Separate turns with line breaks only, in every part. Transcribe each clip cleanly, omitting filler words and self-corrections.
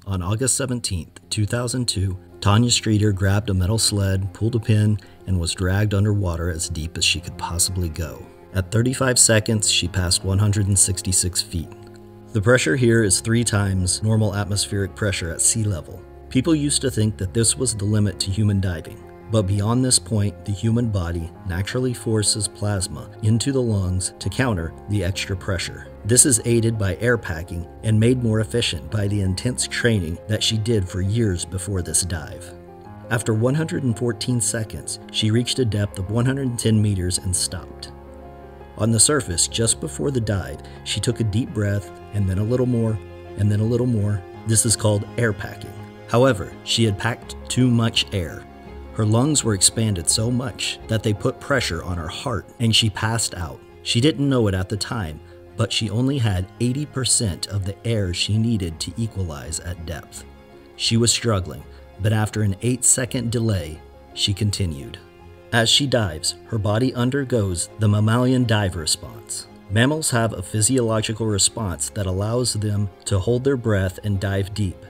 On August 17, 2002, Tanya Streeter grabbed a metal sled, pulled a pin, and was dragged underwater as deep as she could possibly go. At 35 seconds, she passed 166 feet. The pressure here is 3 times normal atmospheric pressure at sea level. People used to think that this was the limit to human diving. But beyond this point, the human body naturally forces plasma into the lungs to counter the extra pressure. This is aided by air packing and made more efficient by the intense training that she did for years before this dive. After 114 seconds, she reached a depth of 110 meters and stopped. On the surface, just before the dive, she took a deep breath and then a little more, and then a little more. This is called air packing. However, she had packed too much air. Her lungs were expanded so much that they put pressure on her heart and she passed out. She didn't know it at the time, but she only had 80% of the air she needed to equalize at depth. She was struggling, but after an 8-second delay, she continued. As she dives, her body undergoes the mammalian dive response. Mammals have a physiological response that allows them to hold their breath and dive deep.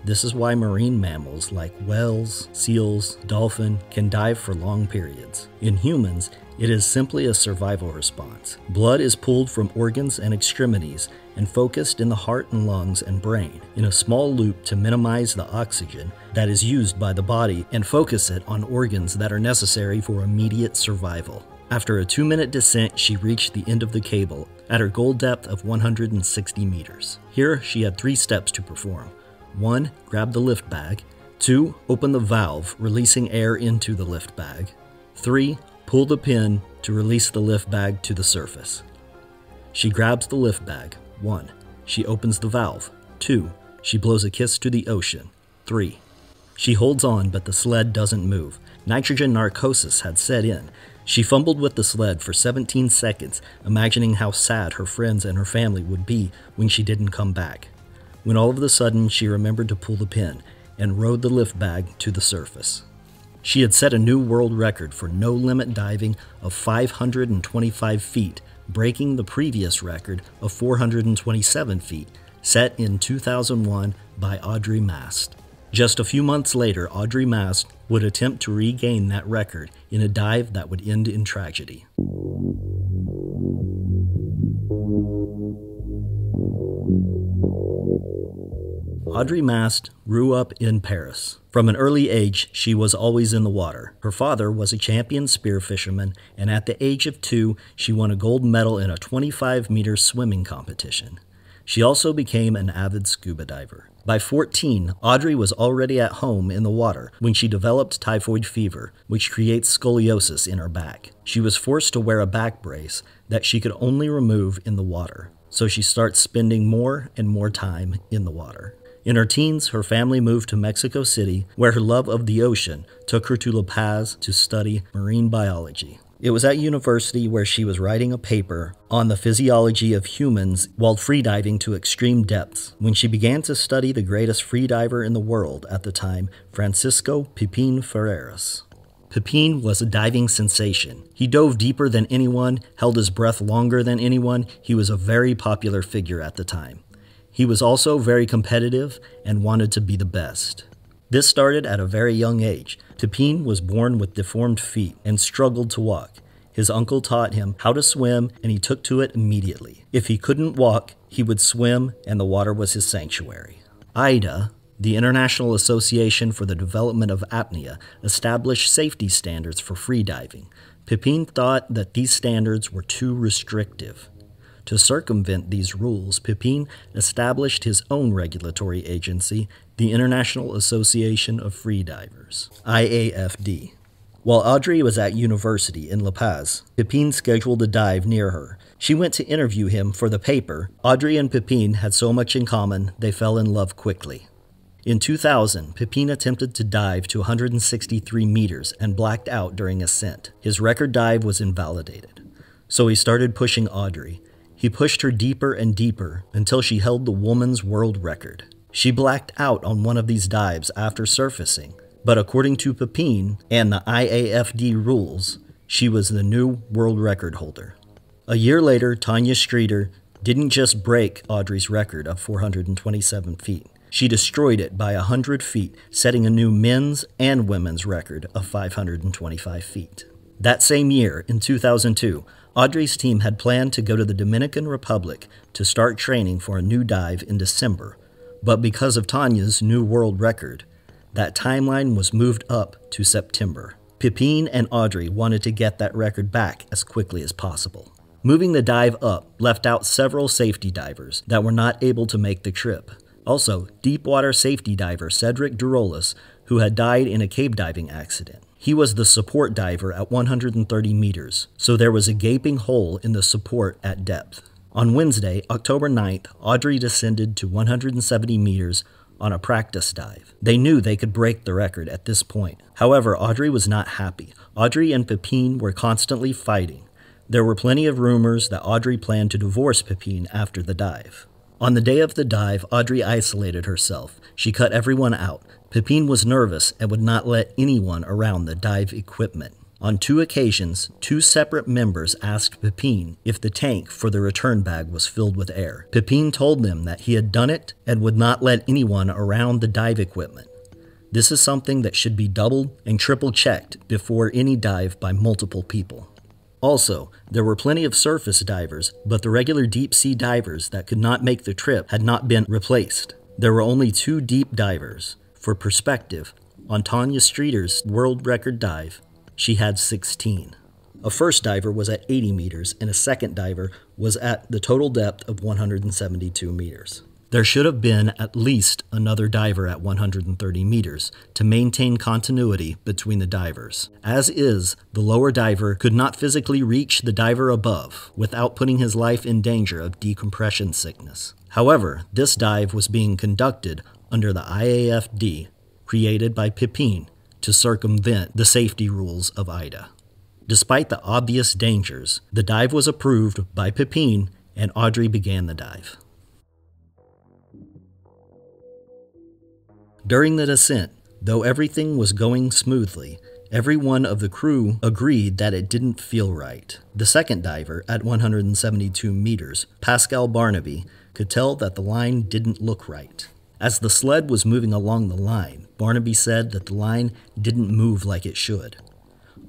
This is why marine mammals like whales, seals, dolphin can dive for long periods. In humans, it is simply a survival response. Blood is pulled from organs and extremities and focused in the heart and lungs and brain in a small loop to minimize the oxygen that is used by the body and focus it on organs that are necessary for immediate survival. After a 2-minute descent, she reached the end of the cable at her goal depth of 160 meters. Here, she had 3 steps to perform. 1. Grab the lift bag. 2. Open the valve, releasing air into the lift bag. 3. Pull the pin to release the lift bag to the surface. She grabs the lift bag. 1. She opens the valve. 2. She blows a kiss to the ocean. 3. She holds on, but the sled doesn't move. Nitrogen narcosis had set in. She fumbled with the sled for 17 seconds, imagining how sad her friends and her family would be when she didn't come back. When all of a sudden she remembered to pull the pin and rode the lift bag to the surface. She had set a new world record for no-limit diving of 525 feet, breaking the previous record of 427 feet, set in 2001 by Audrey Mast. Just a few months later, Audrey Mast would attempt to regain that record in a dive that would end in tragedy. Audrey Mast grew up in Paris. From an early age, she was always in the water. Her father was a champion spear fisherman, and at the age of 2, she won a gold medal in a 25-meter swimming competition. She also became an avid scuba diver. By 14, Audrey was already at home in the water when she developed typhoid fever, which creates scoliosis in her back. She was forced to wear a back brace that she could only remove in the water, so she starts spending more and more time in the water. In her teens, her family moved to Mexico City, where her love of the ocean took her to La Paz to study marine biology. It was at university where she was writing a paper on the physiology of humans while freediving to extreme depths when she began to study the greatest freediver in the world at the time, Francisco Pipin Ferreras. Pipin was a diving sensation. He dove deeper than anyone, held his breath longer than anyone. He was a very popular figure at the time. He was also very competitive and wanted to be the best. This started at a very young age. Pipin was born with deformed feet and struggled to walk. His uncle taught him how to swim, and he took to it immediately. If he couldn't walk, he would swim, and the water was his sanctuary. AIDA, the International Association for the Development of Apnea, established safety standards for freediving. Pipin thought that these standards were too restrictive. To circumvent these rules, Pipin established his own regulatory agency, the International Association of Freedivers, IAFD. While Audrey was at university in La Paz, Pipin scheduled a dive near her. She went to interview him for the paper. Audrey and Pipin had so much in common, they fell in love quickly. In 2000, Pipin attempted to dive to 163 meters and blacked out during ascent. His record dive was invalidated. So he started pushing Audrey. He pushed her deeper and deeper until she held the woman's world record. She blacked out on one of these dives after surfacing, but according to Pipin and the IAFD rules, she was the new world record holder. A year later, Tanya Streeter didn't just break Audrey's record of 427 feet. She destroyed it by 100 feet, setting a new men's and women's record of 525 feet. That same year, in 2002, Audrey's team had planned to go to the Dominican Republic to start training for a new dive in December, but because of Tanya's new world record, that timeline was moved up to September. Pipin and Audrey wanted to get that record back as quickly as possible. Moving the dive up left out several safety divers that were not able to make the trip. Also, deepwater safety diver Cedric Durolis, who had died in a cave diving accident. He was the support diver at 130 meters, so there was a gaping hole in the support at depth. On Wednesday, October 9th, Audrey descended to 170 meters on a practice dive. They knew they could break the record at this point. However, Audrey was not happy. Audrey and Pipin were constantly fighting. There were plenty of rumors that Audrey planned to divorce Pipin after the dive. On the day of the dive, Audrey isolated herself. She cut everyone out. Pipin was nervous and would not let anyone around the dive equipment. On 2 occasions, 2 separate members asked Pipin if the tank for the return bag was filled with air. Pipin told them that he had done it and would not let anyone around the dive equipment. This is something that should be double and triple checked before any dive by multiple people. Also, there were plenty of surface divers, but the regular deep-sea divers that could not make the trip had not been replaced. There were only 2 deep divers. For perspective, on Tanya Streeter's world record dive, she had 16. A first diver was at 80 meters, and a second diver was at the total depth of 172 meters. There should have been at least another diver at 130 meters to maintain continuity between the divers. As is, the lower diver could not physically reach the diver above without putting his life in danger of decompression sickness. However, this dive was being conducted under the IAFD, created by Pipin to circumvent the safety rules of IDA. Despite the obvious dangers, the dive was approved by Pipin and Audrey began the dive. During the descent, though everything was going smoothly, every one of the crew agreed that it didn't feel right. The second diver, at 172 meters, Pascal Barnaby, could tell that the line didn't look right. As the sled was moving along the line, Barnaby said that the line didn't move like it should.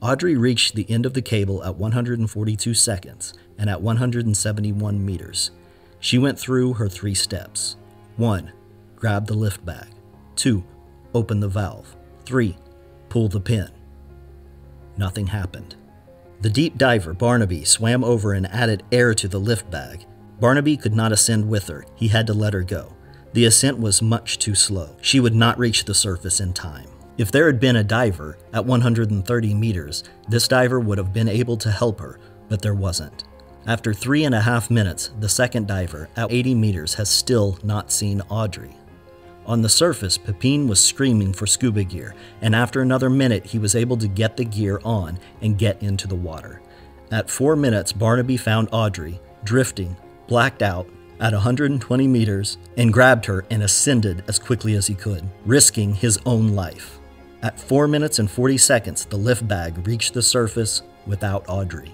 Audrey reached the end of the cable at 142 seconds and at 171 meters. She went through her 3 steps. 1. Grab the lift bag. 2. Open the valve. 3. Pull the pin. Nothing happened. The deep diver, Barnaby, swam over and added air to the lift bag. Barnaby could not ascend with her. He had to let her go. The ascent was much too slow. She would not reach the surface in time. If there had been a diver at 130 meters, this diver would have been able to help her, but there wasn't. After 3.5 minutes, the second diver at 80 meters has still not seen Audrey. On the surface, Pipin was screaming for scuba gear, and after another minute, he was able to get the gear on and get into the water. At 4 minutes, Barnaby found Audrey, drifting, blacked out, at 120 meters, and grabbed her and ascended as quickly as he could, risking his own life. At 4 minutes and 40 seconds, the lift bag reached the surface without Audrey.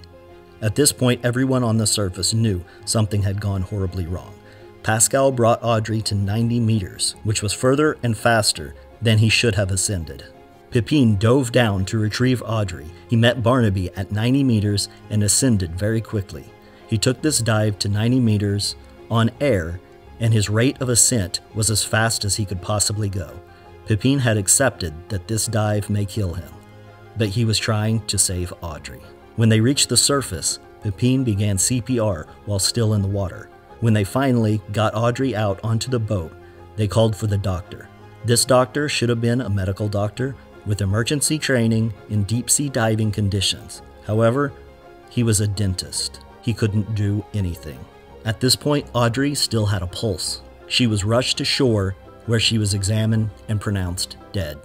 At this point, everyone on the surface knew something had gone horribly wrong. Pascal brought Audrey to 90 meters, which was further and faster than he should have ascended. Pipin dove down to retrieve Audrey. He met Barnaby at 90 meters and ascended very quickly. He took this dive to 90 meters on air, and his rate of ascent was as fast as he could possibly go. Pipin had accepted that this dive may kill him, but he was trying to save Audrey. When they reached the surface, Pipin began CPR while still in the water. When they finally got Audrey out onto the boat, they called for the doctor. This doctor should have been a medical doctor with emergency training in deep-sea diving conditions. However, he was a dentist. He couldn't do anything. At this point, Audrey still had a pulse. She was rushed to shore, where she was examined and pronounced dead.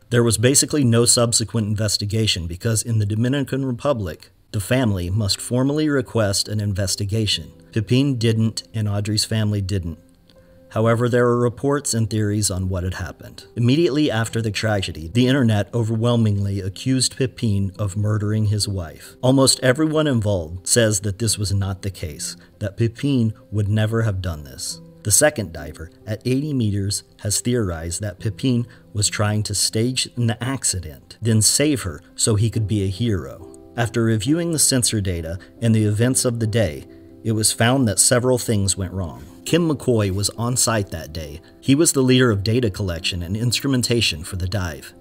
There was basically no subsequent investigation because in the Dominican Republic, the family must formally request an investigation. Pipin didn't, and Audrey's family didn't. However, there are reports and theories on what had happened. Immediately after the tragedy, the internet overwhelmingly accused Pipin of murdering his wife. Almost everyone involved says that this was not the case, that Pipin would never have done this. The second diver, at 80 meters, has theorized that Pipin was trying to stage an accident, then save her so he could be a hero. After reviewing the sensor data and the events of the day, it was found that several things went wrong. Kim McCoy was on site that day. He was the leader of data collection and instrumentation for the dive.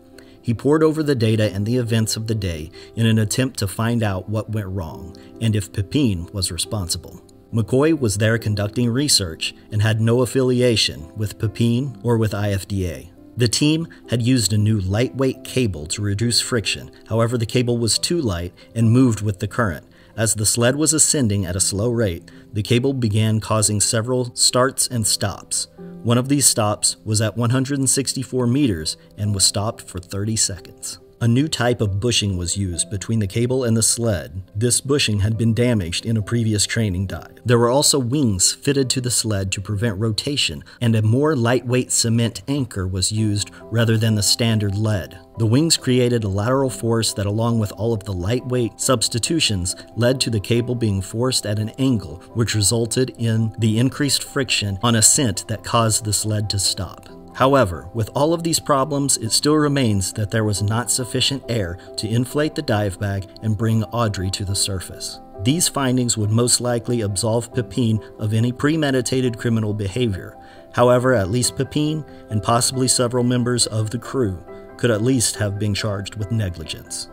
He pored over the data and the events of the day in an attempt to find out what went wrong and if Pipin was responsible. McCoy was there conducting research and had no affiliation with Pipin or with IFDA. The team had used a new lightweight cable to reduce friction. However, the cable was too light and moved with the current. As the sled was ascending at a slow rate, the cable began causing several starts and stops. One of these stops was at 164 meters and was stopped for 30 seconds. A new type of bushing was used between the cable and the sled. This bushing had been damaged in a previous training dive. There were also wings fitted to the sled to prevent rotation, and a more lightweight cement anchor was used rather than the standard lead. The wings created a lateral force that, along with all of the lightweight substitutions, led to the cable being forced at an angle, which resulted in the increased friction on ascent that caused the sled to stop. However, with all of these problems, it still remains that there was not sufficient air to inflate the dive bag and bring Audrey to the surface. These findings would most likely absolve Pipin of any premeditated criminal behavior. However, at least Pipin, and possibly several members of the crew, could at least have been charged with negligence.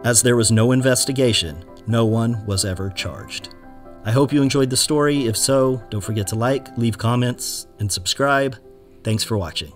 As there was no investigation, no one was ever charged. I hope you enjoyed the story. If so, don't forget to like, leave comments, and subscribe. Thanks for watching.